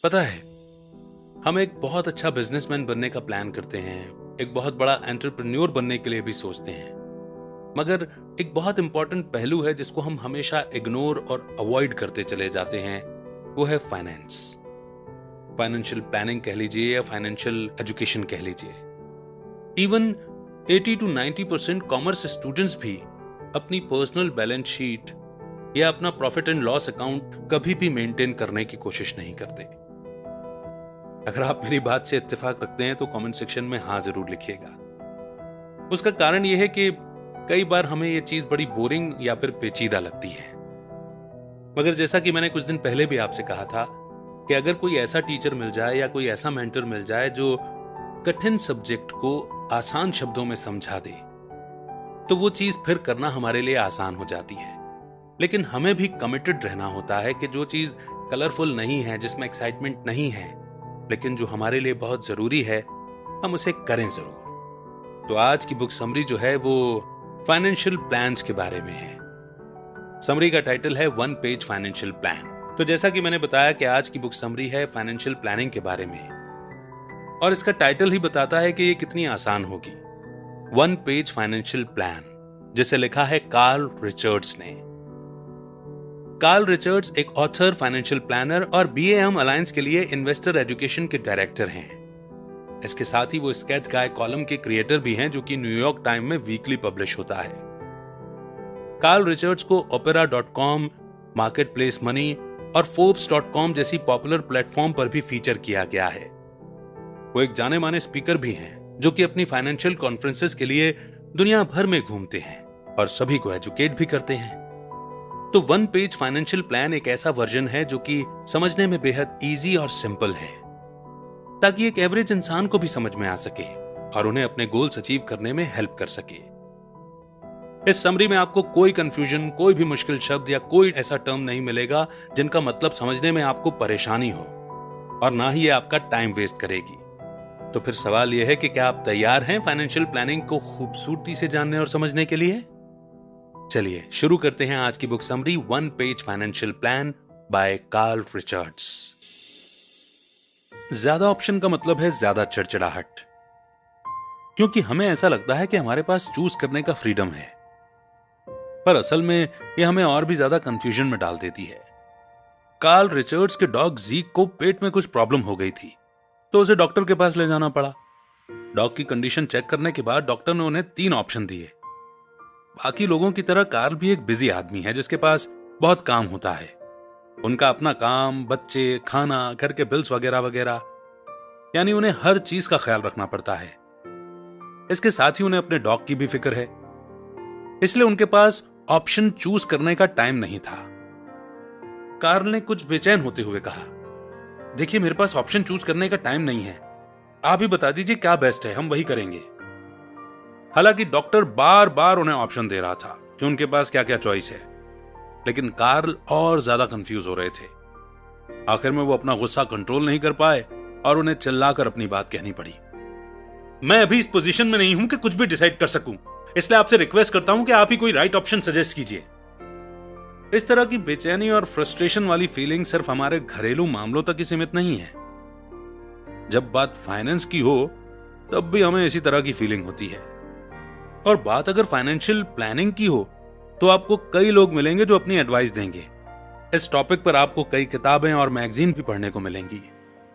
पता है, हम एक बहुत अच्छा बिजनेसमैन बनने का प्लान करते हैं, एक बहुत बड़ा एंटरप्रेन्योर बनने के लिए भी सोचते हैं, मगर एक बहुत इंपॉर्टेंट पहलू है जिसको हम हमेशा इग्नोर और अवॉइड करते चले जाते हैं, वो है फाइनेंस। फाइनेंशियल प्लानिंग कह लीजिए या फाइनेंशियल एजुकेशन कह लीजिए। इवन 80 to 90% कॉमर्स स्टूडेंट्स भी अपनी पर्सनल बैलेंस शीट या अपना प्रॉफिट एंड लॉस अकाउंट कभी भी मेंटेन करने की कोशिश नहीं करते। अगर आप मेरी बात से इत्तेफाक रखते हैं तो कमेंट सेक्शन में हाँ जरूर लिखिएगा। उसका कारण यह है कि कई बार हमें यह चीज बड़ी बोरिंग या फिर पेचीदा लगती है। मगर जैसा कि मैंने कुछ दिन पहले भी आपसे कहा था कि अगर कोई ऐसा टीचर मिल जाए या कोई ऐसा मेंटर मिल जाए जो कठिन सब्जेक्ट को आसान शब्दों में समझा दे, तो वो चीज फिर करना हमारे लिए आसान हो जाती है। लेकिन हमें भी कमिटेड रहना होता है कि जो चीज कलरफुल नहीं है, जिसमें एक्साइटमेंट नहीं है, लेकिन जो हमारे लिए बहुत जरूरी है, हम उसे करें जरूर। तो आज की बुक समरी जो है वो फाइनेंशियल प्लान्स के बारे में है। समरी का टाइटल है 1 पेज फाइनेंशियल प्लान। तो जैसा कि मैंने बताया कि आज की बुक समरी है फाइनेंशियल प्लानिंग के बारे में, और इसका टाइटल ही बताता है कि ये कितनी आसान होगी। 1 पेज फाइनेंशियल प्लान, जिसे लिखा है कार्ल रिचर्ड्स ने। कार्ल रिचर्ड्स एक ऑथर, फाइनेंशियल प्लानर और BAM अलायंस के लिए इन्वेस्टर एजुकेशन के डायरेक्टर हैं। इसके साथ ही वो स्केच गाय कॉलम के क्रिएटर भी हैं, जो कि न्यूयॉर्क टाइम में वीकली पब्लिश होता है। कार्ल रिचर्ड्स को opera.com, मार्केट प्लेस मनी और forbes.com जैसी पॉपुलर प्लेटफॉर्म पर भी फीचर किया गया है। वो एक जाने माने स्पीकर भी हैं, जो कि अपनी फाइनेंशियल कॉन्फ्रेंसेस के लिए दुनिया भर में घूमते हैं और सभी को एजुकेट भी करते हैं। तो 1 पेज फाइनेंशियल प्लान एक ऐसा वर्जन है जो कि समझने में बेहद इजी और सिंपल है, ताकि एक एवरेज इंसान को भी समझ में आ सके और उन्हें अपने गोल्स अचीव करने में हेल्प कर सके। इस समरी में आपको कोई कंफ्यूजन, कोई भी मुश्किल शब्द या कोई ऐसा टर्म नहीं मिलेगा जिनका मतलब समझने में आपको परेशानी हो, और ना ही ये आपका टाइम वेस्ट करेगी। तो फिर सवाल यह है कि क्या आप तैयार हैं फाइनेंशियल प्लानिंग को खूबसूरती से जानने और समझने के लिए? चलिए शुरू करते हैं आज की book summary 1 page financial plan by Carl Richards. ज्यादा ऑप्शन का मतलब है ज्यादा चिड़चिड़ाहट, क्योंकि हमें ऐसा लगता है कि हमारे पास चूज करने का फ्रीडम है, पर असल में यह हमें और भी ज्यादा कंफ्यूजन में डाल देती है। कार्ल रिचर्ड्स के डॉग जीक को पेट में कुछ प्रॉब्लम हो गई थी, तो उसे डॉक्टर के पास ले जाना पड़ा। डॉग की कंडीशन चेक करने के बाद डॉक्टर ने उन्हें 3 ऑप्शन दिए। बाकी लोगों की तरह कार्ल भी एक बिजी आदमी है जिसके पास बहुत काम होता है। उनका अपना काम, बच्चे, खाना, घर के बिल्स वगैरह वगैरह, यानी उन्हें हर चीज का ख्याल रखना पड़ता है। इसके साथ ही उन्हें अपने डॉग की भी फिक्र है, इसलिए उनके पास ऑप्शन चूज करने का टाइम नहीं था। कार्ल ने कुछ बेचैन होते हुए कहा, देखिए मेरे पास ऑप्शन चूज करने का टाइम नहीं है, आप ही बता दीजिए क्या बेस्ट है, हम वही करेंगे। हालांकि डॉक्टर बार बार उन्हें ऑप्शन दे रहा था कि उनके पास क्या क्या चॉइस है, लेकिन कार्ल और ज्यादा कंफ्यूज हो रहे थे। आखिर में वो अपना गुस्सा कंट्रोल नहीं कर पाए और उन्हें चिल्लाकर अपनी बात कहनी पड़ी। मैं अभी इस पोजीशन में नहीं हूं कि कुछ भी डिसाइड कर सकूं, इसलिए आपसे रिक्वेस्ट करता हूं कि आप ही कोई राइट ऑप्शन सजेस्ट कीजिए। इस तरह की बेचैनी और फ्रस्ट्रेशन वाली फीलिंग सिर्फ हमारे घरेलू मामलों तक ही सीमित नहीं है। जब बात फाइनेंस की हो तब भी हमें इसी तरह की फीलिंग होती है। और बात अगर फाइनेंशियल प्लानिंग की हो तो आपको कई लोग मिलेंगे जो अपनी एडवाइस देंगे। इस टॉपिक पर आपको कई किताबें और मैगजीन भी पढ़ने को मिलेंगी।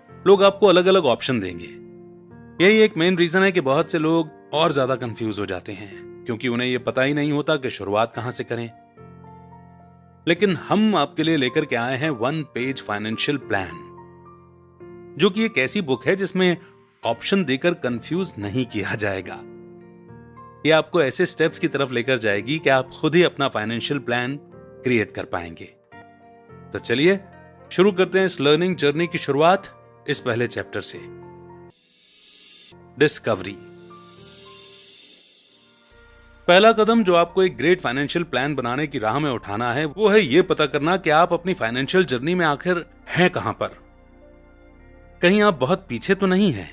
लोग आपको अलग अलग ऑप्शन देंगे। यही एक मेन रीजन है कि बहुत से लोग और ज्यादा कंफ्यूज हो जाते हैं, क्योंकि उन्हें यह पता ही नहीं होता कि शुरुआत कहां से करें। लेकिन हम आपके लिए लेकर के आए हैं 1 पेज फाइनेंशियल प्लान, जो कि एक ऐसी बुक है जिसमें ऑप्शन देकर कंफ्यूज नहीं किया जाएगा। यह आपको ऐसे स्टेप्स की तरफ लेकर जाएगी कि आप खुद ही अपना फाइनेंशियल प्लान क्रिएट कर पाएंगे। तो चलिए शुरू करते हैं इस लर्निंग जर्नी की शुरुआत इस पहले चैप्टर से, डिस्कवरी। पहला कदम जो आपको एक ग्रेट फाइनेंशियल प्लान बनाने की राह में उठाना है, वो है यह पता करना कि आप अपनी फाइनेंशियल जर्नी में आखिर हैं कहां पर। कहीं आप बहुत पीछे तो नहीं हैं,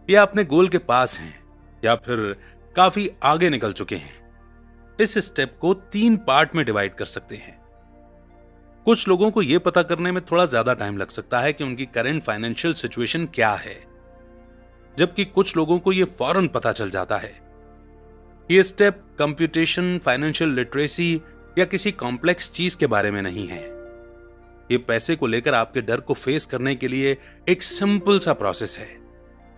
या अपने गोल के पास हैं, या फिर काफी आगे निकल चुके हैं। इस स्टेप को 3 पार्ट में डिवाइड कर सकते हैं। कुछ लोगों को यह पता करने में थोड़ा ज्यादा टाइम लग सकता है कि उनकी करंट फाइनेंशियल सिचुएशन क्या है, जबकि कुछ लोगों को यह फौरन पता चल जाता है। ये स्टेप कंप्यूटेशन, फाइनेंशियल लिटरेसी या किसी कॉम्प्लेक्स चीज के बारे में नहीं है। ये पैसे को लेकर आपके डर को फेस करने के लिए एक सिंपल सा प्रोसेस है,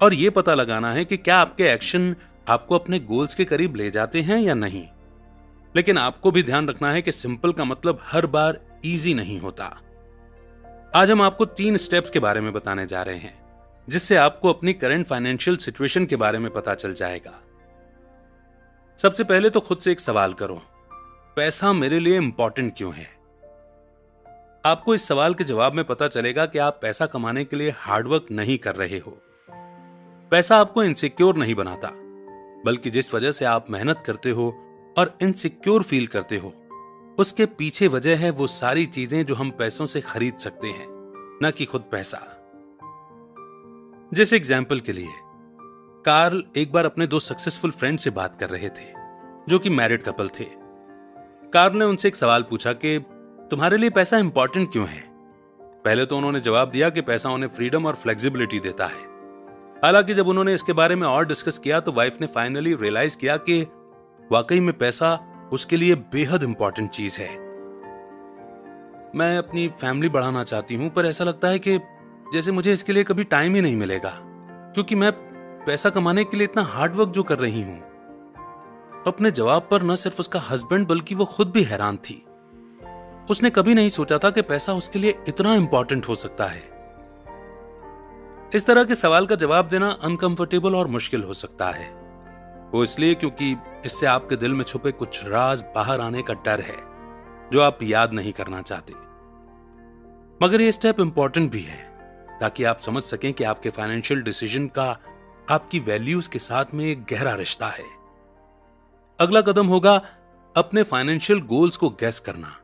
और यह पता लगाना है कि क्या आपके एक्शन आपको अपने गोल्स के करीब ले जाते हैं या नहीं। लेकिन आपको भी ध्यान रखना है कि सिंपल का मतलब हर बार इजी नहीं होता। आज हम आपको 3 स्टेप्स के बारे में बताने जा रहे हैं, जिससे आपको अपनी करंट फाइनेंशियल सिचुएशन के बारे में पता चल जाएगा। सबसे पहले तो खुद से एक सवाल करो, पैसा मेरे लिए इंपॉर्टेंट क्यों है? आपको इस सवाल के जवाब में पता चलेगा कि आप पैसा कमाने के लिए हार्डवर्क नहीं कर रहे हो। पैसा आपको इनसिक्योर नहीं बनाता, बल्कि जिस वजह से आप मेहनत करते हो और इनसिक्योर फील करते हो, उसके पीछे वजह है वो सारी चीजें जो हम पैसों से खरीद सकते हैं, न कि खुद पैसा। जैसे एग्जाम्पल के लिए, कार्ल एक बार अपने 2 सक्सेसफुल फ्रेंड से बात कर रहे थे, जो कि मैरिड कपल थे। कार्ल ने उनसे एक सवाल पूछा कि तुम्हारे लिए पैसा इंपॉर्टेंट क्यों है? पहले तो उन्होंने जवाब दिया कि पैसा उन्हें फ्रीडम और फ्लेक्सिबिलिटी देता है। हालांकि जब उन्होंने इसके बारे में और डिस्कस किया तो वाइफ ने फाइनली रियलाइज किया कि वाकई में पैसा उसके लिए बेहद इंपॉर्टेंट चीज है। मैं अपनी फैमिली बढ़ाना चाहती हूं, पर ऐसा लगता है कि जैसे मुझे इसके लिए कभी टाइम ही नहीं मिलेगा, क्योंकि मैं पैसा कमाने के लिए इतना हार्डवर्क जो कर रही हूं। अपने जवाब पर न सिर्फ उसका हस्बैंड बल्कि वो खुद भी हैरान थी। उसने कभी नहीं सोचा था कि पैसा उसके लिए इतना इंपॉर्टेंट हो सकता है। इस तरह के सवाल का जवाब देना अनकंफर्टेबल और मुश्किल हो सकता है। वो इसलिए क्योंकि इससे आपके दिल में छुपे कुछ राज बाहर आने का डर है, जो आप याद नहीं करना चाहते। मगर ये स्टेप इंपॉर्टेंट भी है, ताकि आप समझ सकें कि आपके फाइनेंशियल डिसीजन का आपकी वैल्यूज के साथ में एक गहरा रिश्ता है। अगला कदम होगा अपने फाइनेंशियल गोल्स को गैस करना,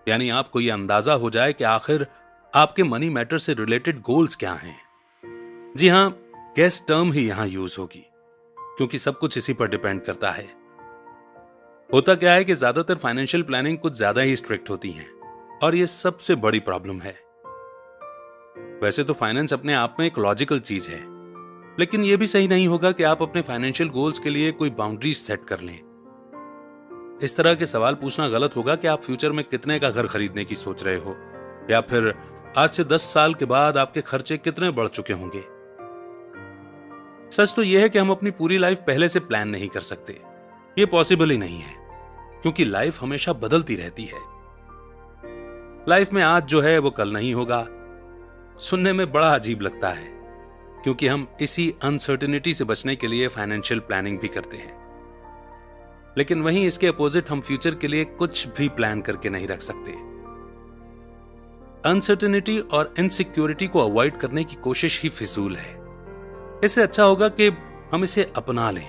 यानी आपको यह अंदाजा हो जाए कि आखिर आपके मनी मैटर से रिलेटेड गोल्स क्या हैं। जी हां, गैस टर्म ही यहां यूज होगी, क्योंकि सब कुछ इसी पर डिपेंड करता है। होता क्या है कि ज्यादातर फाइनेंशियल प्लानिंग कुछ ज्यादा ही स्ट्रिक्ट होती हैं, और यह सबसे बड़ी प्रॉब्लम है। वैसे तो फाइनेंस अपने आप में एक लॉजिकल चीज है, लेकिन यह भी सही नहीं होगा कि आप अपने फाइनेंशियल गोल्स के लिए कोई बाउंड्रीज सेट कर लें। इस तरह के सवाल पूछना गलत होगा कि आप फ्यूचर में कितने का घर खरीदने की सोच रहे हो, या फिर आज से 10 साल के बाद आपके खर्चे कितने बढ़ चुके होंगे। सच तो यह है कि हम अपनी पूरी लाइफ पहले से प्लान नहीं कर सकते। यह पॉसिबल ही नहीं है, क्योंकि लाइफ हमेशा बदलती रहती है। लाइफ में आज जो है वो कल नहीं होगा। सुनने में बड़ा अजीब लगता है, क्योंकि हम इसी अनसर्टेनिटी से बचने के लिए फाइनेंशियल प्लानिंग भी करते हैं। लेकिन वहीं इसके अपोजिट हम फ्यूचर के लिए कुछ भी प्लान करके नहीं रख सकते। अनसर्टेनिटी और इनसिक्योरिटी को अवॉइड करने की कोशिश ही फिजूल है। इससे अच्छा होगा कि हम इसे अपना लें।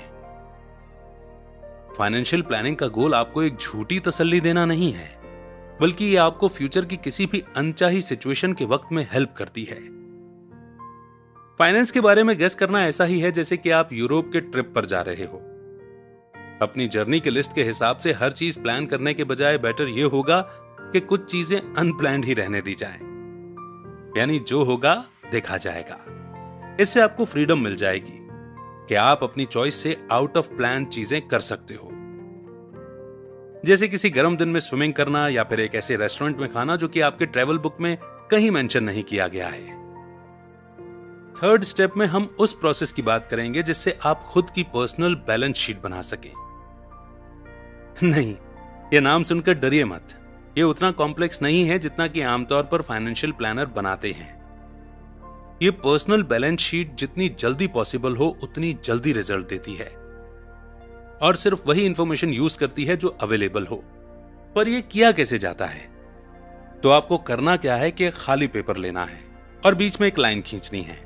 फाइनेंशियल प्लानिंग का गोल आपको एक झूठी तसल्ली देना नहीं है, बल्कि ये आपको फ्यूचर की किसी भी अनचाही सिचुएशन के वक्त में हेल्प करती है। फाइनेंस के बारे में गेस करना ऐसा ही है जैसे कि आप यूरोप के ट्रिप पर जा रहे हो। अपनी जर्नी के लिस्ट के हिसाब से हर चीज प्लान करने के बजाय बेटर यह होगा कि कुछ चीजें अनप्लान्ड ही रहने दी जाएं। यानी जो होगा देखा जाएगा। इससे आपको फ्रीडम मिल जाएगी कि आप अपनी चॉइस से आउट ऑफ प्लान चीजें कर सकते हो, जैसे किसी गर्म दिन में स्विमिंग करना या फिर एक ऐसे रेस्टोरेंट में खाना जो कि आपके ट्रैवल बुक में कहीं मेंशन नहीं किया गया है। थर्ड स्टेप में हम उस प्रोसेस की बात करेंगे जिससे आप खुद की पर्सनल बैलेंस शीट बना सकें। नहीं, यह नाम सुनकर डरिए मत। यह उतना कॉम्प्लेक्स नहीं है जितना कि आमतौर पर फाइनेंशियल प्लानर बनाते हैं। यह पर्सनल बैलेंस शीट जितनी जल्दी पॉसिबल हो उतनी जल्दी रिजल्ट देती है, और सिर्फ वही इंफॉर्मेशन यूज करती है जो अवेलेबल हो। पर यह किया कैसे जाता है? तो आपको करना क्या है कि खाली पेपर लेना है और बीच में एक लाइन खींचनी है।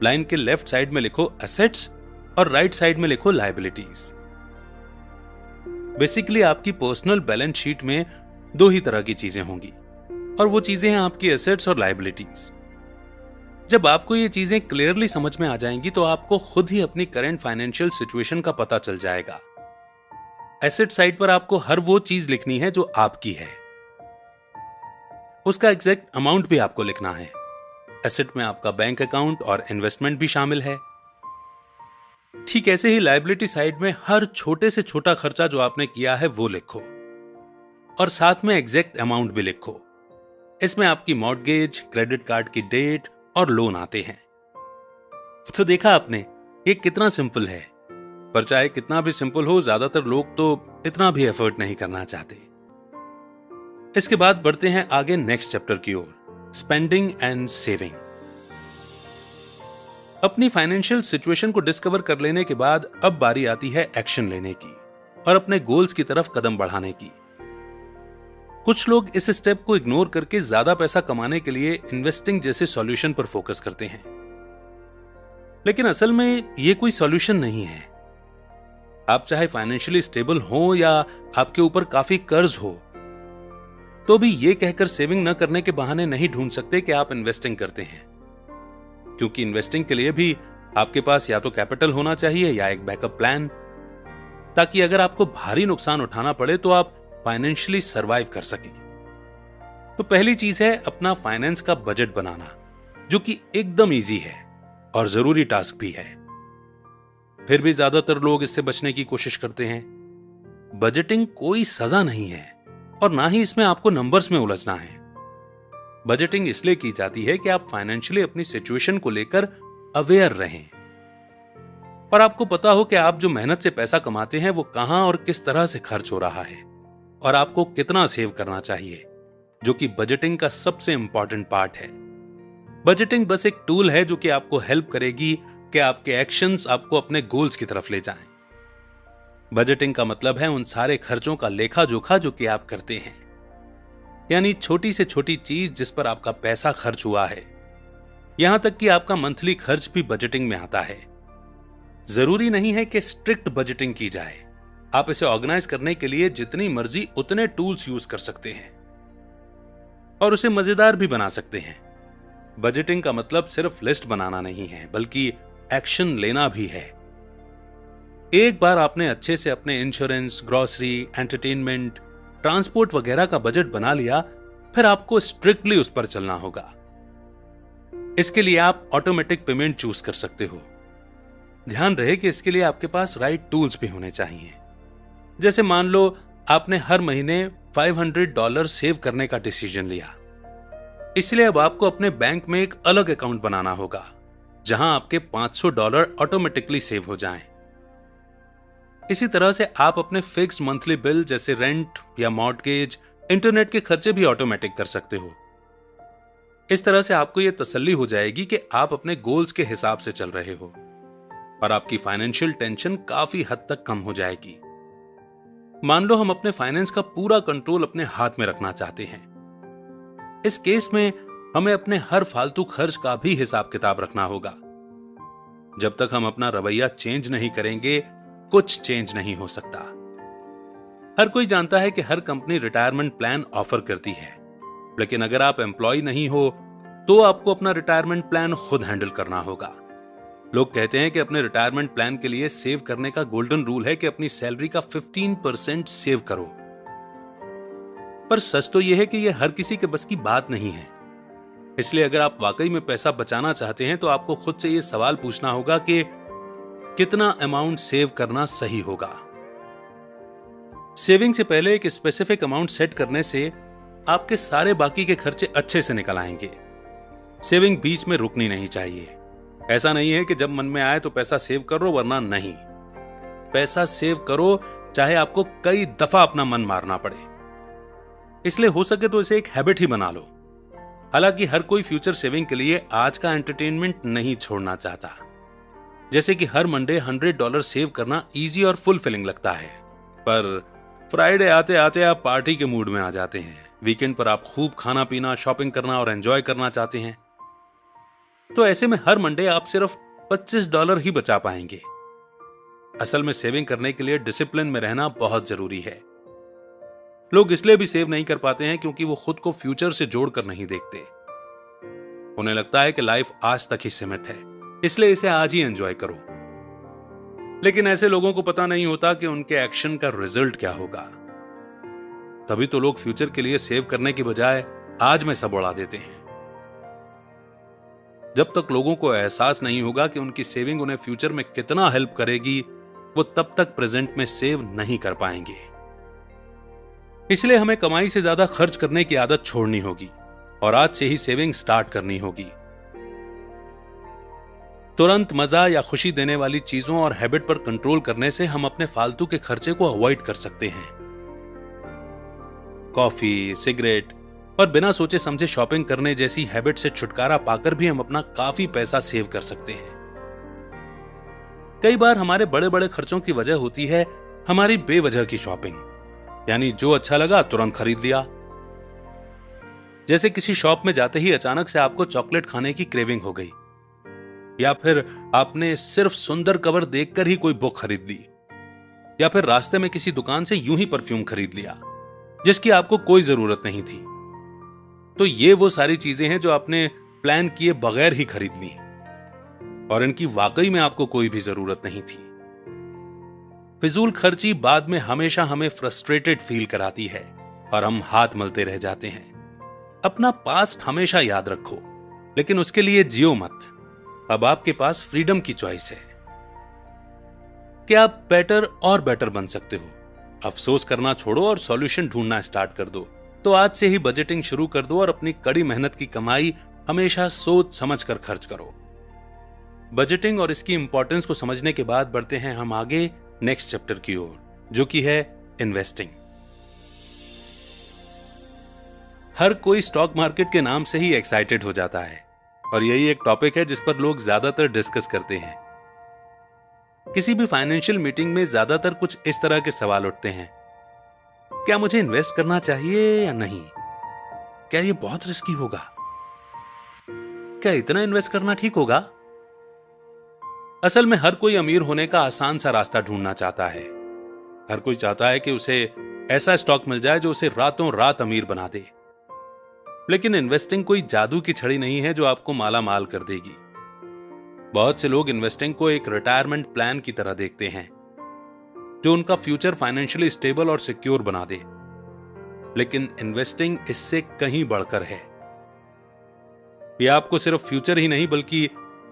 लाइन के लेफ्ट साइड में लिखो एसेट्स और राइट साइड में लिखो लायबिलिटीज। बेसिकली आपकी पर्सनल बैलेंस शीट में 2 ही तरह की चीजें होंगी, और वो चीजें हैं आपकी एसेट्स और लायबिलिटीज। जब आपको ये चीजें क्लियरली समझ में आ जाएंगी तो आपको खुद ही अपनी करंट फाइनेंशियल सिचुएशन का पता चल जाएगा। एसेट साइड पर आपको हर वो चीज लिखनी है जो आपकी है। उसका एग्जैक्ट अमाउंट भी आपको लिखना है। एसेट में आपका बैंक अकाउंट और इन्वेस्टमेंट भी शामिल है। ठीक ऐसे ही लायबिलिटी साइड में हर छोटे से छोटा खर्चा जो आपने किया है वो लिखो, और साथ में एग्जैक्ट अमाउंट भी लिखो। इसमें आपकी मॉर्गेज, क्रेडिट कार्ड की डेट और लोन आते हैं। तो देखा आपने, ये कितना सिंपल है। पर चाहे कितना भी सिंपल हो, ज्यादातर लोग तो इतना भी एफर्ट नहीं करना चाहते। इसके बाद बढ़ते हैं आगे नेक्स्ट चैप्टर की ओर, स्पेंडिंग एंड सेविंग। अपनी फाइनेंशियल सिचुएशन को डिस्कवर कर लेने के बाद अब बारी आती है एक्शन लेने की और अपने गोल्स की तरफ कदम बढ़ाने की। कुछ लोग इस स्टेप को इग्नोर करके ज्यादा पैसा कमाने के लिए इन्वेस्टिंग जैसे सॉल्यूशन पर फोकस करते हैं, लेकिन असल में यह कोई सॉल्यूशन नहीं है। आप चाहे फाइनेंशियली स्टेबल हो या आपके ऊपर काफी कर्ज हो, तो भी यह कहकर सेविंग न करने के बहाने नहीं ढूंढ सकते कि आप इन्वेस्टिंग करते हैं, क्योंकि इन्वेस्टिंग के लिए भी आपके पास या तो कैपिटल होना चाहिए या एक बैकअप प्लान, ताकि अगर आपको भारी नुकसान उठाना पड़े तो आप फाइनेंशियली सरवाइव कर सकें। तो पहली चीज है अपना फाइनेंस का बजट बनाना, जो कि एकदम इजी है और जरूरी टास्क भी है। फिर भी ज्यादातर लोग इससे बचने की कोशिश करते हैं। बजटिंग कोई सजा नहीं है और ना ही इसमें आपको नंबर्स में उलझना है। बजटिंग इसलिए की जाती है कि आप फाइनेंशियली अपनी सिचुएशन को लेकर अवेयर रहें और आपको पता हो कि आप जो मेहनत से पैसा कमाते हैं वो कहां और किस तरह से खर्च हो रहा है और आपको कितना सेव करना चाहिए, जो कि बजटिंग का सबसे इंपॉर्टेंट पार्ट है। बजटिंग बस एक टूल है जो कि आपको हेल्प करेगी कि आपके एक्शंस आपको अपने गोल्स की तरफ ले जाएं। बजटिंग का मतलब है उन सारे खर्चों का लेखा जोखा जो कि आप करते हैं, यानी छोटी से छोटी चीज जिस पर आपका पैसा खर्च हुआ है, यहां तक कि आपका मंथली खर्च भी बजटिंग में आता है। जरूरी नहीं है कि स्ट्रिक्ट बजटिंग की जाए, आप इसे ऑर्गेनाइज करने के लिए जितनी मर्जी उतने टूल्स यूज कर सकते हैं और उसे मजेदार भी बना सकते हैं। बजटिंग का मतलब सिर्फ लिस्ट बनाना नहीं है, बल्कि एक्शन लेना भी है। एक बार आपने अच्छे से अपने इंश्योरेंस, ग्रोसरी, एंटरटेनमेंट, ट्रांसपोर्ट वगैरह का बजट बना लिया, फिर आपको स्ट्रिक्टली उस पर चलना होगा। इसके लिए आप ऑटोमेटिक पेमेंट चूज कर सकते हो। ध्यान रहे कि इसके लिए आपके पास राइट टूल्स भी होने चाहिए। जैसे मान लो आपने हर महीने $500 सेव करने का डिसीजन लिया, इसलिए अब आपको अपने बैंक में एक अलग अकाउंट बनाना होगा जहां आपके $500 ऑटोमेटिकली सेव हो जाएं। इसी तरह से आप अपने फिक्स्ड मंथली बिल जैसे रेंट या मॉर्गेज, इंटरनेट के खर्चे भी ऑटोमेटिक कर सकते हो। इस तरह से आपको यह तसल्ली हो जाएगी कि आप अपने गोल्स के हिसाब से चल रहे हो और आपकी फाइनेंशियल टेंशन काफी हद तक कम हो जाएगी। मान लो हम अपने फाइनेंस का पूरा कंट्रोल अपने हाथ में रखना चाहते हैं। इस केस में हमें अपने हर फालतू खर्च का भी हिसाब किताब रखना होगा। जब तक हम अपना रवैया चेंज नहीं करेंगे, कुछ चेंज नहीं हो सकता। हर कोई जानता है कि हर कंपनी रिटायरमेंट प्लान ऑफर करती है, लेकिन अगर आप एम्प्लॉय नहीं हो तो आपको अपना रिटायरमेंट प्लान खुद हैंडल करना होगा। लोग कहते हैं कि अपने रिटायरमेंट प्लान के लिए सेव करने का गोल्डन रूल है कि अपनी सैलरी का 15% सेव करो। पर सच तो यह है कि यह हर किसी के बस की बात नहीं है। इसलिए अगर आप वाकई में पैसा बचाना चाहते हैं तो आपको खुद से यह सवाल पूछना होगा कि कितना अमाउंट सेव करना सही होगा। सेविंग से पहले एक स्पेसिफिक अमाउंट सेट करने से आपके सारे बाकी के खर्चे अच्छे से निकल आएंगे। सेविंग बीच में रुकनी नहीं चाहिए। ऐसा नहीं है कि जब मन में आए तो पैसा सेव करो, वरना नहीं। पैसा सेव करो चाहे आपको कई दफा अपना मन मारना पड़े। इसलिए हो सके तो इसे एक हैबिट ही बना लो। हालांकि हर कोई फ्यूचर सेविंग के लिए आज का एंटरटेनमेंट नहीं छोड़ना चाहता। जैसे कि हर मंडे $100 सेव करना इजी और फुलफिलिंग लगता है, पर फ्राइडे आते आते आप पार्टी के मूड में आ जाते हैं। वीकेंड पर आप खूब खाना पीना, शॉपिंग करना और एंजॉय करना चाहते हैं। तो ऐसे में हर मंडे आप सिर्फ $25 ही बचा पाएंगे। असल में सेविंग करने के लिए डिसिप्लिन में रहना बहुत जरूरी है। लोग इसलिए भी सेव नहीं कर पाते हैं क्योंकि वो खुद को फ्यूचर से जोड़कर नहीं देखते। उन्हें लगता है कि लाइफ आज तक ही सीमित है, इसलिए इसे आज ही एंजॉय करो। लेकिन ऐसे लोगों को पता नहीं होता कि उनके एक्शन का रिजल्ट क्या होगा। तभी तो लोग फ्यूचर के लिए सेव करने की बजाय आज में सब उड़ा देते हैं। जब तक लोगों को एहसास नहीं होगा कि उनकी सेविंग उन्हें फ्यूचर में कितना हेल्प करेगी, वो तब तक प्रेजेंट में सेव नहीं कर पाएंगे। इसलिए हमें कमाई से ज्यादा खर्च करने की आदत छोड़नी होगी और आज से ही सेविंग स्टार्ट करनी होगी। तुरंत मजा या खुशी देने वाली चीजों और हैबिट पर कंट्रोल करने से हम अपने फालतू के खर्चे को अवॉइड कर सकते हैं। कॉफी, सिगरेट और बिना सोचे समझे शॉपिंग करने जैसी हैबिट से छुटकारा पाकर भी हम अपना काफी पैसा सेव कर सकते हैं। कई बार हमारे बड़े बड़े खर्चों की वजह होती है हमारी बेवजह की शॉपिंग, यानी जो अच्छा लगा तुरंत खरीद लिया। जैसे किसी शॉप में जाते ही अचानक से आपको चॉकलेट खाने की क्रेविंग हो गई, या फिर आपने सिर्फ सुंदर कवर देखकर ही कोई बुक खरीद ली, या फिर रास्ते में किसी दुकान से यूं ही परफ्यूम खरीद लिया जिसकी आपको कोई जरूरत नहीं थी। तो ये वो सारी चीजें हैं जो आपने प्लान किए बगैर ही खरीद ली और इनकी वाकई में आपको कोई भी जरूरत नहीं थी। फिजूल खर्ची बाद में हमेशा हमें फ्रस्ट्रेटेड फील कराती है और हम हाथ मलते रह जाते हैं। अपना पास्ट हमेशा याद रखो, लेकिन उसके लिए जियो मत। अब आपके पास फ्रीडम की चॉइस है कि आप बेटर और बेटर बन सकते हो। अफसोस करना छोड़ो और सॉल्यूशन ढूंढना स्टार्ट कर दो। तो आज से ही बजटिंग शुरू कर दो और अपनी कड़ी मेहनत की कमाई हमेशा सोच समझ कर खर्च करो। बजटिंग और इसकी इंपॉर्टेंस को समझने के बाद बढ़ते हैं हम आगे नेक्स्ट चैप्टर की ओर, जो कि है इन्वेस्टिंग। हर कोई स्टॉक मार्केट के नाम से ही एक्साइटेड हो जाता है और यही एक टॉपिक है जिस पर लोग ज्यादातर डिस्कस करते हैं। किसी भी फाइनेंशियल मीटिंग में ज्यादातर कुछ इस तरह के सवाल उठते हैं, क्या मुझे इन्वेस्ट करना चाहिए या नहीं? क्या ये बहुत रिस्की होगा? क्या इतना इन्वेस्ट करना ठीक होगा? असल में हर कोई अमीर होने का आसान सा रास्ता ढूंढना चाहता है। हर कोई चाहता है कि उसे ऐसा स्टॉक मिल जाए जो उसे रातों रात अमीर बना दे। लेकिन इन्वेस्टिंग कोई जादू की छड़ी नहीं है जो आपको माला माल कर देगी। बहुत से लोग इन्वेस्टिंग को एक रिटायरमेंट प्लान की तरह देखते हैं जो उनका फ्यूचर फाइनेंशियली स्टेबल और सिक्योर बना दे। लेकिन इन्वेस्टिंग इससे कहीं बढ़कर है। यह आपको सिर्फ फ्यूचर ही नहीं बल्कि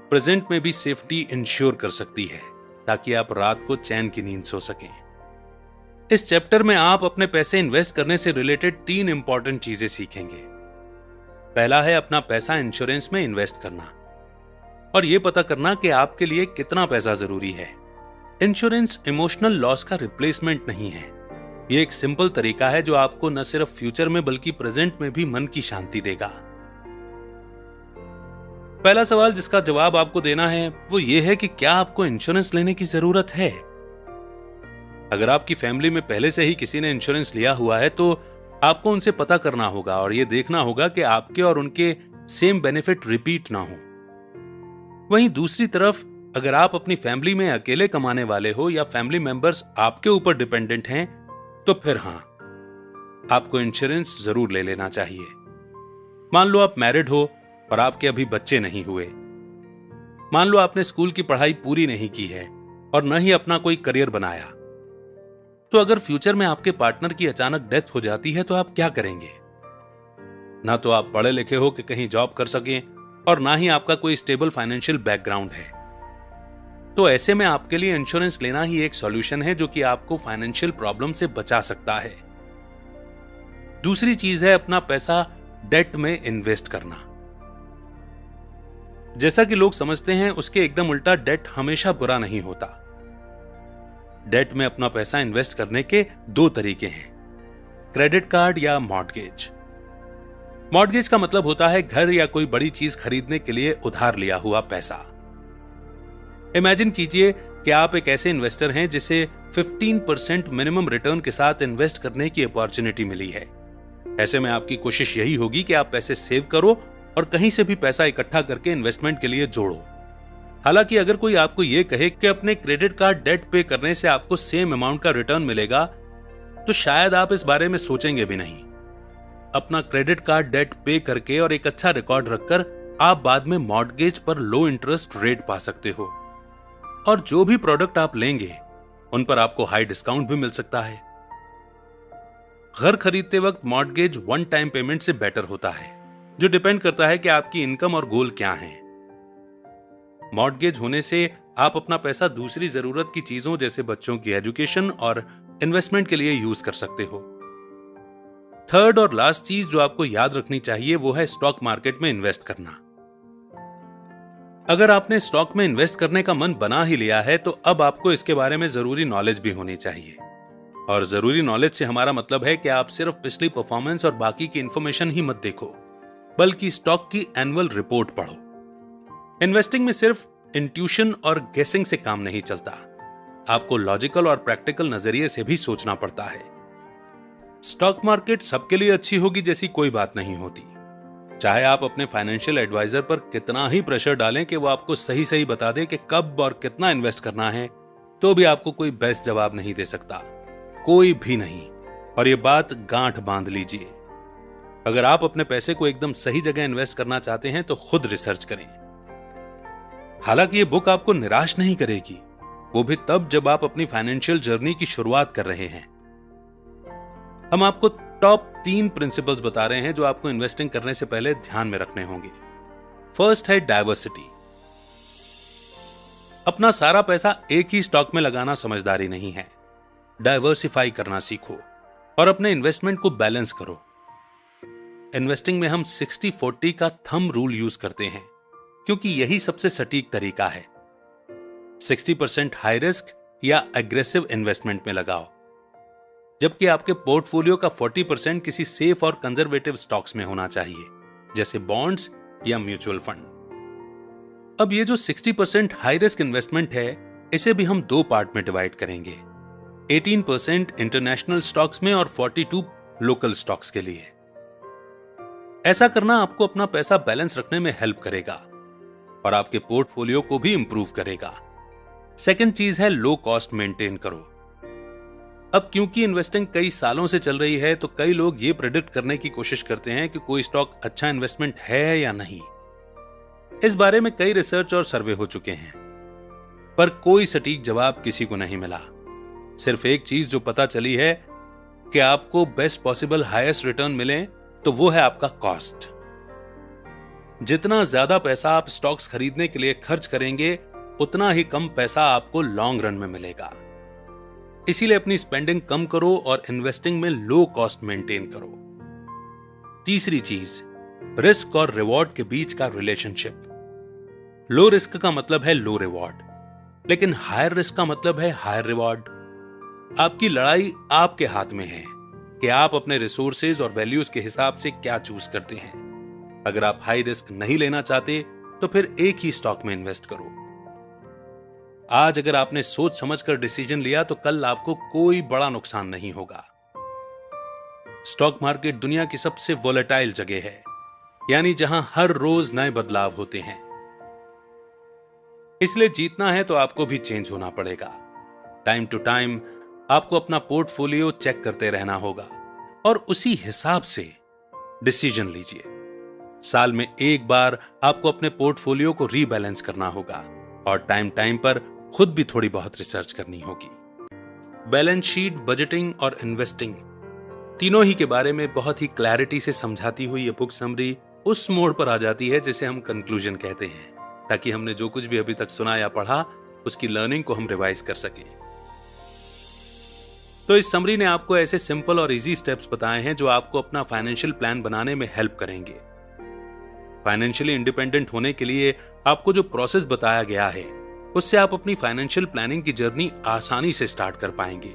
प्रेजेंट में भी सेफ्टी इंश्योर कर सकती है, ताकि आप रात को चैन की नींद सो सकें। इस चैप्टर में आप अपने पैसे इन्वेस्ट करने से रिलेटेड 3 इंपॉर्टेंट चीजें सीखेंगे। पहला है अपना पैसा इंश्योरेंस में इन्वेस्ट करना और यह पता करना कि आपके लिए कितना पैसा जरूरी है। इंश्योरेंस इमोशनल लॉस का रिप्लेसमेंट नहीं है। यह एक सिंपल तरीका है जो आपको न सिर्फ फ्यूचर में बल्कि प्रेजेंट में भी मन की शांति देगा। पहला सवाल जिसका जवाब आपको देना है वो ये है कि क्या आपको इंश्योरेंस लेने की जरूरत है? अगर आपकी फैमिली में पहले से ही किसी ने इंश्योरेंस लिया हुआ है तो आपको उनसे पता करना होगा और यह देखना होगा कि आपके और उनके सेम बेनिफिट रिपीट ना हो। वहीं दूसरी तरफ अगर आप अपनी फैमिली में अकेले कमाने वाले हो या फैमिली मेंबर्स आपके ऊपर डिपेंडेंट हैं, तो फिर हां, आपको इंश्योरेंस जरूर ले लेना चाहिए। मान लो आप मैरिड हो और आपके अभी बच्चे नहीं हुए। मान लो आपने स्कूल की पढ़ाई पूरी नहीं की है और न ही अपना कोई करियर बनाया। तो अगर फ्यूचर में आपके पार्टनर की अचानक डेथ हो जाती है तो आप क्या करेंगे? ना तो आप पढ़े लिखे हो कि कहीं जॉब कर सकें और ना ही आपका कोई स्टेबल फाइनेंशियल बैकग्राउंड है। तो ऐसे में आपके लिए इंश्योरेंस लेना ही एक सॉल्यूशन है जो कि आपको फाइनेंशियल प्रॉब्लम से बचा सकता है। दूसरी चीज है अपना पैसा डेट में इन्वेस्ट करना। जैसा कि लोग समझते हैं उसके एकदम उल्टा डेट हमेशा बुरा नहीं होता। डेट में अपना पैसा इन्वेस्ट करने के 2 तरीके हैं, क्रेडिट कार्ड या मॉर्टगेज। मॉर्टगेज का मतलब होता है घर या कोई बड़ी चीज खरीदने के लिए उधार लिया हुआ पैसा। इमेजिन कीजिए कि आप एक ऐसे इन्वेस्टर हैं जिसे 15% मिनिमम रिटर्न के साथ इन्वेस्ट करने की अपॉर्चुनिटी मिली है। ऐसे में आपकी कोशिश यही होगी कि आप पैसे सेव करो और कहीं से भी पैसा इकट्ठा करके इन्वेस्टमेंट के लिए जोड़ो। हालांकि अगर कोई आपको यह कहे कि अपने क्रेडिट कार्ड डेट पे करने से आपको सेम अमाउंट का रिटर्न मिलेगा, तो शायद आप इस बारे में सोचेंगे भी नहीं। अपना क्रेडिट कार्ड डेट पे करके और एक अच्छा रिकॉर्ड रखकर आप बाद में मॉर्टगेज पर लो इंटरेस्ट रेट पा सकते हो और जो भी प्रोडक्ट आप लेंगे उन पर आपको हाई डिस्काउंट भी मिल सकता है। घर खरीदते वक्त मॉर्टगेज वन टाइम पेमेंट से बेटर होता है, जो डिपेंड करता है कि आपकी इनकम और गोल क्या है। मॉर्टगेज होने से आप अपना पैसा दूसरी जरूरत की चीजों जैसे बच्चों की एजुकेशन और इन्वेस्टमेंट के लिए यूज कर सकते हो। थर्ड और लास्ट चीज जो आपको याद रखनी चाहिए वो है स्टॉक मार्केट में इन्वेस्ट करना। अगर आपने स्टॉक में इन्वेस्ट करने का मन बना ही लिया है तो अब आपको इसके बारे में जरूरी नॉलेज भी होनी चाहिए। और जरूरी नॉलेज से हमारा मतलब है कि आप सिर्फ पिछली परफॉर्मेंस और बाकी की इंफॉर्मेशन ही मत देखो, बल्कि स्टॉक की एनुअल रिपोर्ट पढ़ो। इन्वेस्टिंग में सिर्फ इंट्यूशन और गेसिंग से काम नहीं चलता, आपको लॉजिकल और प्रैक्टिकल नजरिए से भी सोचना पड़ता है। स्टॉक मार्केट सबके लिए अच्छी होगी जैसी कोई बात नहीं होती। चाहे आप अपने फाइनेंशियल एडवाइजर पर कितना ही प्रेशर डालें कि वो आपको सही सही बता दे कि कब और कितना इन्वेस्ट करना है, तो भी आपको कोई बेस्ट जवाब नहीं दे सकता, कोई भी नहीं। और ये बात गांठ बांध लीजिए, अगर आप अपने पैसे को एकदम सही जगह इन्वेस्ट करना चाहते हैं तो खुद रिसर्च करें। हालांकि ये बुक आपको निराश नहीं करेगी, वो भी तब जब आप अपनी फाइनेंशियल जर्नी की शुरुआत कर रहे हैं। हम आपको टॉप 3 प्रिंसिपल्स बता रहे हैं जो आपको इन्वेस्टिंग करने से पहले ध्यान में रखने होंगे। फर्स्ट है डाइवर्सिटी। अपना सारा पैसा एक ही स्टॉक में लगाना समझदारी नहीं है। डाइवर्सिफाई करना सीखो और अपने इन्वेस्टमेंट को बैलेंस करो। इन्वेस्टिंग में हम 60-40 का थंब रूल यूज करते हैं क्योंकि यही सबसे सटीक तरीका है। 60% हाई रिस्क या एग्रेसिव इन्वेस्टमेंट में लगाओ, जबकि आपके पोर्टफोलियो का 40% किसी सेफ और कंजर्वेटिव स्टॉक्स में होना चाहिए, जैसे बॉन्ड्स या म्यूचुअल फंड। अब ये जो 60% हाई रिस्क इन्वेस्टमेंट है, इसे भी हम 2 पार्ट में डिवाइड करेंगे, 18% इंटरनेशनल स्टॉक्स में और 42 लोकल स्टॉक्स के लिए। ऐसा करना आपको अपना पैसा बैलेंस रखने में हेल्प करेगा और आपके पोर्टफोलियो को भी इंप्रूव करेगा। सेकंड चीज है लो कॉस्ट मेंटेन करो। अब क्योंकि इन्वेस्टिंग कई सालों से चल रही है तो कई लोग ये प्रेडिक्ट करने की कोशिश करते हैं कि कोई स्टॉक अच्छा इन्वेस्टमेंट है या नहीं। इस बारे में कई रिसर्च और सर्वे हो चुके हैं, पर कोई सटीक जवाब किसी को नहीं मिला। सिर्फ एक चीज जो पता चली है कि आपको बेस्ट पॉसिबल हाईएस्ट रिटर्न मिले तो वो है आपका कॉस्ट। जितना ज्यादा पैसा आप स्टॉक्स खरीदने के लिए खर्च करेंगे, उतना ही कम पैसा आपको लॉन्ग रन में मिलेगा। इसीलिए अपनी स्पेंडिंग कम करो और इन्वेस्टिंग में लो कॉस्ट मेंटेन करो। तीसरी चीज, रिस्क और रिवॉर्ड के बीच का रिलेशनशिप। लो रिस्क का मतलब है लो रिवॉर्ड, लेकिन हायर रिस्क का मतलब है हायर रिवॉर्ड। आपकी लड़ाई आपके हाथ में है कि आप अपने रिसोर्सेज और वैल्यूज के हिसाब से क्या चूज करते हैं। अगर आप हाई रिस्क नहीं लेना चाहते तो फिर एक ही स्टॉक में इन्वेस्ट करो। आज अगर आपने सोच समझकर डिसीजन लिया तो कल आपको कोई बड़ा नुकसान नहीं होगा। स्टॉक मार्केट दुनिया की सबसे वोलेटाइल जगह है, यानी जहां हर रोज नए बदलाव होते हैं। इसलिए जीतना है तो आपको भी चेंज होना पड़ेगा। टाइम टू टाइम आपको अपना पोर्टफोलियो चेक करते रहना होगा और उसी हिसाब से डिसीजन लीजिए। साल में एक बार आपको अपने पोर्टफोलियो को रीबैलेंस करना होगा और टाइम टाइम पर खुद भी थोड़ी बहुत रिसर्च करनी होगी। बैलेंस शीट, बजटिंग और इन्वेस्टिंग तीनों ही के बारे में बहुत ही क्लैरिटी से समझाती हुई ये बुक समरी उस मोड़ पर आ जाती है जिसे हम कंक्लूजन कहते हैं, ताकि हमने जो कुछ भी अभी तक सुना या पढ़ा उसकी लर्निंग को हम रिवाइज कर सकें। तो इस समरी ने आपको ऐसे सिंपल और इजी स्टेप्स बताए हैं जो आपको अपना फाइनेंशियल प्लान बनाने में हेल्प करेंगे। फाइनेंशियली इंडिपेंडेंट होने के लिए आपको जो प्रोसेस बताया गया है, उससे आप अपनी फाइनेंशियल प्लानिंग की जर्नी आसानी से स्टार्ट कर पाएंगे।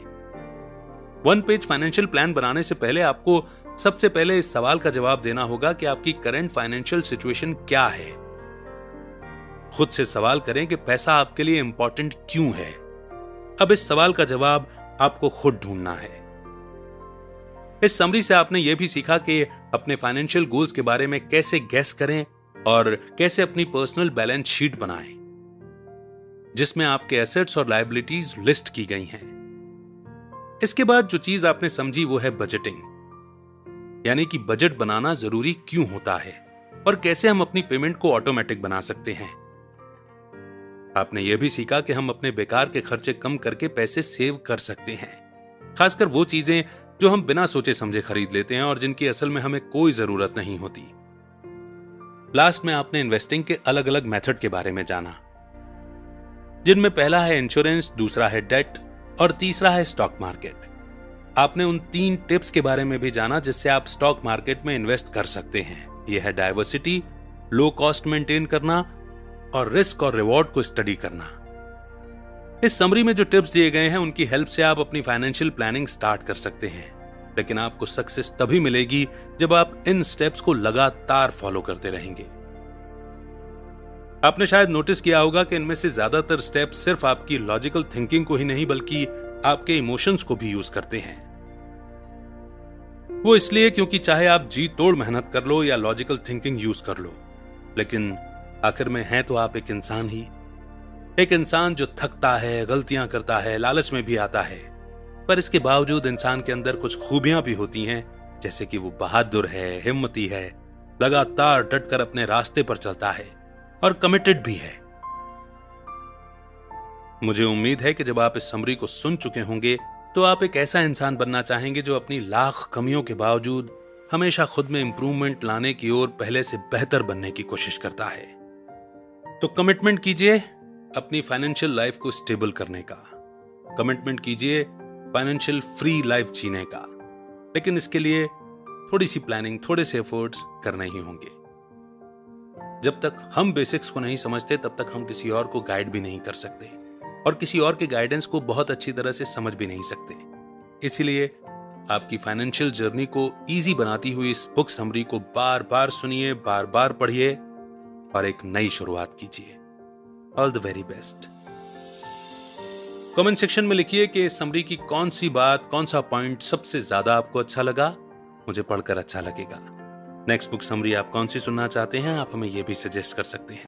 1 पेज फाइनेंशियल प्लान बनाने से पहले आपको सबसे पहले इस सवाल का जवाब देना होगा कि आपकी करंट फाइनेंशियल सिचुएशन क्या है। खुद से सवाल करें कि पैसा आपके लिए इंपॉर्टेंट क्यों है। अब इस सवाल का जवाब आपको खुद ढूंढना है। इस समरी से आपने यह भी सीखा कि अपने फाइनेंशियल गोल्स के बारे में कैसे गैस करें और कैसे अपनी पर्सनल बैलेंस शीट बनाएं, जिसमें आपके एसेट्स और लायबिलिटीज लिस्ट की गई हैं। इसके बाद जो चीज आपने समझी वो है बजटिंग, यानी कि बजट बनाना जरूरी क्यों होता है और कैसे हम अपनी पेमेंट को ऑटोमेटिक बना सकते हैं। आपने यह भी सीखा कि हम अपने बेकार के खर्चे कम करके पैसे सेव कर सकते हैं, खासकर वो चीजें जो हम बिना सोचे समझे खरीद लेते हैं और जिनकी असल में हमें कोई जरूरत नहीं होती। लास्ट में आपने इन्वेस्टिंग के अलग अलग मेथड के बारे में जाना, जिनमें पहला है इंश्योरेंस, दूसरा है डेट और तीसरा है स्टॉक मार्केट। आपने उन 3 टिप्स के बारे में भी जाना जिससे आप स्टॉक मार्केट में इन्वेस्ट कर सकते हैं। यह है डाइवर्सिटी, लो कॉस्ट मेंटेन करना और रिस्क और रिवॉर्ड को स्टडी करना। इस समरी में जो टिप्स दिए गए हैं उनकी हेल्प से आप अपनी फाइनेंशियल प्लानिंग स्टार्ट कर सकते हैं, लेकिन आपको सक्सेस तभी मिलेगी जब आप इन स्टेप्स को लगातार फॉलो करते रहेंगे। आपने शायद नोटिस किया होगा कि इनमें से ज्यादातर स्टेप्स सिर्फ आपकी लॉजिकल थिंकिंग को ही नहीं बल्कि आपके इमोशंस को भी यूज करते हैं। वो इसलिए क्योंकि चाहे आप जी तोड़ मेहनत कर लो या लॉजिकल थिंकिंग यूज कर लो, लेकिन आखिर में हैं तो आप एक इंसान ही। एक इंसान जो थकता है, गलतियां करता है, लालच में भी आता है, पर इसके बावजूद इंसान के अंदर कुछ खूबियां भी होती हैं, जैसे कि वो बहादुर है, हिम्मती है, लगातार डटकर अपने रास्ते पर चलता है और कमिटेड भी है। मुझे उम्मीद है कि जब आप इस समरी को सुन चुके होंगे तो आप एक ऐसा इंसान बनना चाहेंगे जो अपनी लाख कमियों के बावजूद हमेशा खुद में इंप्रूवमेंट लाने की ओर पहले से बेहतर बनने की कोशिश करता है। तो कमिटमेंट कीजिए अपनी फाइनेंशियल लाइफ को स्टेबल करने का, कमिटमेंट कीजिए फाइनेंशियल फ्री लाइफ जीने का, लेकिन इसके लिए थोड़ी सी प्लानिंग, थोड़े से एफर्ट्स करने ही होंगे। जब तक हम बेसिक्स को नहीं समझते तब तक हम किसी और को गाइड भी नहीं कर सकते और किसी और के गाइडेंस को बहुत अच्छी तरह से समझ भी नहीं सकते। इसीलिए आपकी फाइनेंशियल जर्नी को इजी बनाती हुई इस बुक समरी को बार बार सुनिए, बार बार पढ़िए और एक नई शुरुआत कीजिए। All the very best. Comment section में लिखिए कि इस समरी की कौन सी बात, कौन सा पॉइंट सबसे ज्यादा आपको अच्छा लगा। मुझे पढ़कर अच्छा लगेगा। नेक्स्ट बुक समरी आप कौन सी सुनना चाहते हैं, आप हमें यह भी सजेस्ट कर सकते हैं।